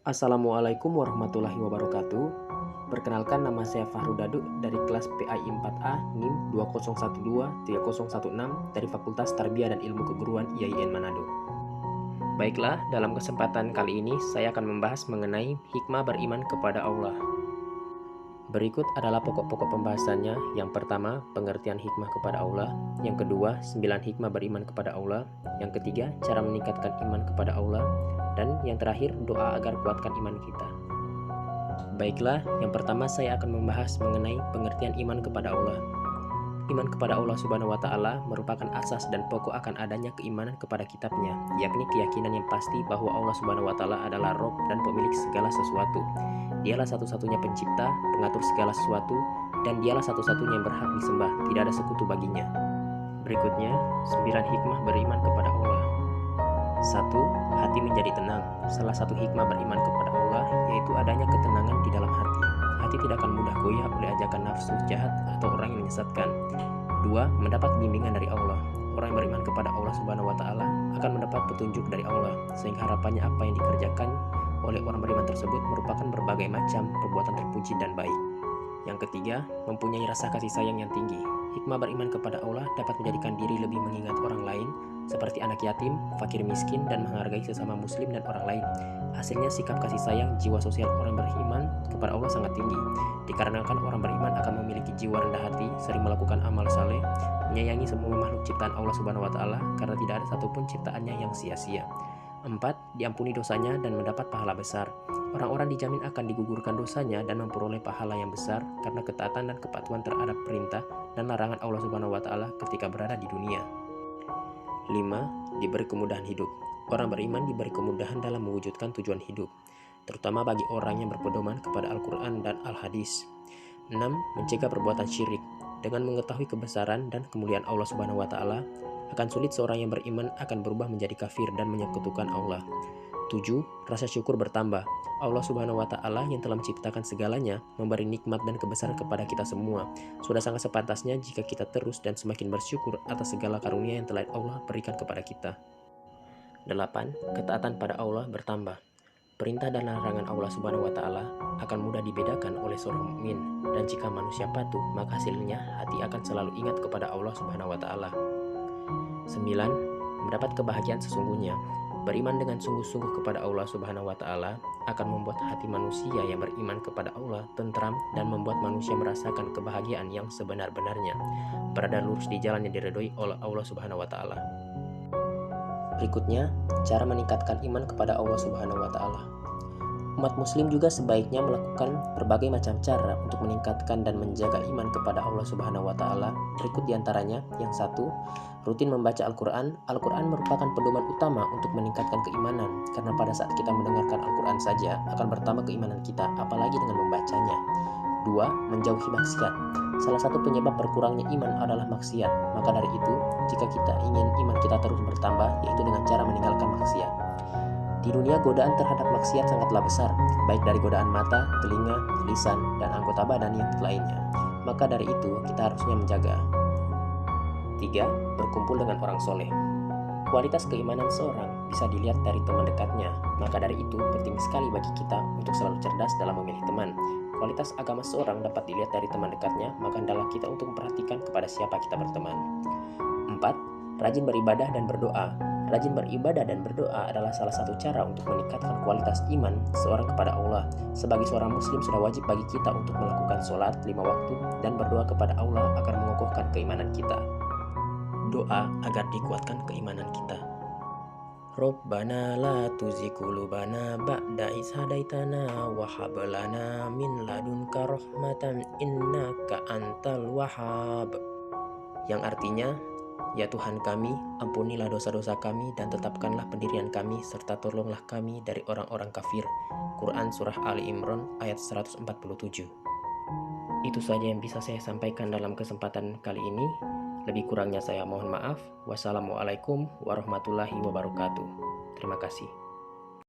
Assalamualaikum warahmatullahi wabarakatuh. Perkenalkan, nama saya Fahru Dadu dari kelas PAI 4A NIM 20123016 dari Fakultas Tarbiyah dan Ilmu Keguruan IAIN Manado. Baiklah, dalam kesempatan kali ini saya akan membahas mengenai hikmah beriman kepada Allah. Berikut adalah pokok-pokok pembahasannya. Yang pertama, pengertian hikmah kepada Allah. Yang kedua, 9 hikmah beriman kepada Allah. Yang ketiga, cara meningkatkan iman kepada Allah. Dan yang terakhir, doa agar kuatkan iman kita. Baiklah, yang pertama saya akan membahas mengenai pengertian iman kepada Allah. Iman kepada Allah Subhanahu wa Ta'ala merupakan asas dan pokok akan adanya keimanan kepada kitabnya, yakni keyakinan yang pasti bahwa Allah Subhanahu wa Ta'ala adalah Rabb dan pemilik segala sesuatu. Dialah satu-satunya pencipta, pengatur segala sesuatu, dan dialah satu-satunya yang berhak disembah, tidak ada sekutu baginya. Berikutnya, 9 hikmah beriman kepada Allah. 1. Hati menjadi tenang. Salah satu hikmah beriman kepada Allah yaitu adanya ketenangan di dalam hati. Hati tidak akan mudah goyah oleh ajakan nafsu jahat atau orang yang menyesatkan. 2. Mendapat bimbingan dari Allah. Orang yang beriman kepada Allah Subhanahu wa Ta'ala akan mendapat petunjuk dari Allah, sehingga harapannya apa yang dikerjakan oleh orang beriman tersebut merupakan berbagai macam perbuatan terpuji dan baik. Yang ketiga, mempunyai rasa kasih sayang yang tinggi. Hikmah beriman kepada Allah dapat menjadikan diri lebih mengingat orang lain, seperti anak yatim, fakir miskin, dan menghargai sesama muslim dan orang lain. Hasilnya, sikap kasih sayang jiwa sosial orang beriman kepada Allah sangat tinggi, dikarenakan orang beriman akan memiliki jiwa rendah hati, sering melakukan amal saleh, menyayangi semua makhluk ciptaan Allah Subhanahu wa Ta'ala, karena tidak ada satupun ciptaannya yang sia-sia. 4. Diampuni dosanya dan mendapat pahala besar. Orang-orang dijamin akan digugurkan dosanya dan memperoleh pahala yang besar karena ketaatan dan kepatuhan terhadap perintah dan larangan Allah Subhanahu wa Ta'ala ketika berada di dunia. 5. Diberi kemudahan hidup. Orang beriman diberi kemudahan dalam mewujudkan tujuan hidup, terutama bagi orang yang berpedoman kepada Al-Quran dan Al-Hadis. 6. Mencegah perbuatan syirik. Dengan mengetahui kebesaran dan kemuliaan Allah Subhanahu wa Ta'ala, akan sulit seorang yang beriman akan berubah menjadi kafir dan menyekutukan Allah. 7. Rasa syukur bertambah. Allah Subhanahu wa Ta'ala yang telah menciptakan segalanya memberi nikmat dan kebesaran kepada kita semua. Sudah sangat sepantasnya jika kita terus dan semakin bersyukur atas segala karunia yang telah Allah berikan kepada kita. 8. Ketaatan pada Allah bertambah. Perintah dan larangan Allah Subhanahu wa Ta'ala akan mudah dibedakan oleh seorang mukmin, dan jika manusia patuh, maka hasilnya hati akan selalu ingat kepada Allah Subhanahu wa Ta'ala. 9. Mendapat kebahagiaan sesungguhnya. Beriman dengan sungguh-sungguh kepada Allah Subhanahu wa Ta'ala akan membuat hati manusia yang beriman kepada Allah tentram dan membuat manusia merasakan kebahagiaan yang sebenar-benarnya, berada lurus di jalan yang diridhoi oleh Allah Subhanahu wa Ta'ala. Berikutnya, cara meningkatkan iman kepada Allah Subhanahu wa Ta'ala. Umat muslim juga sebaiknya melakukan berbagai macam cara untuk meningkatkan dan menjaga iman kepada Allah Subhanahu wa Ta'ala. Berikut diantaranya. Yang 1, rutin membaca Al-Quran. Al-Quran merupakan pedoman utama untuk meningkatkan keimanan, karena pada saat kita mendengarkan Al-Quran saja akan bertambah keimanan kita, apalagi dengan membacanya. 2. Menjauhi maksiat. Salah satu penyebab berkurangnya iman adalah maksiat. Maka dari itu, jika kita ingin iman kita terus bertambah, yaitu dengan cara meninggalkan maksiat. Di dunia, godaan terhadap maksiat sangatlah besar, baik dari godaan mata, telinga, lisan, dan anggota badan yang lainnya. Maka dari itu, kita harusnya menjaga. 3. Berkumpul dengan orang soleh. Kualitas keimanan seorang bisa dilihat dari teman dekatnya. Maka dari itu, penting sekali bagi kita untuk selalu cerdas dalam memilih teman. Kualitas agama seorang dapat dilihat dari teman dekatnya, maka hendaklah kita untuk memperhatikan kepada siapa kita berteman. 4. Rajin beribadah dan berdoa. Rajin beribadah dan berdoa adalah salah satu cara untuk meningkatkan kualitas iman seorang kepada Allah. Sebagai seorang muslim, sudah wajib bagi kita untuk melakukan sholat 5 waktu dan berdoa kepada Allah agar mengokohkan keimanan kita. Doa agar dikuatkan keimanan kita. Rabbana la tuzigh qulubana ba'da idh hadaitana wa hab lana min ladunka rahmatan innaka antal wahhab. Yang artinya, ya Tuhan kami, ampunilah dosa-dosa kami dan tetapkanlah pendirian kami serta tolonglah kami dari orang-orang kafir. Quran Surah Ali Imran ayat 147. Itu saja yang bisa saya sampaikan dalam kesempatan kali ini. Lebih kurangnya saya mohon maaf. Wassalamualaikum warahmatullahi wabarakatuh. Terima kasih.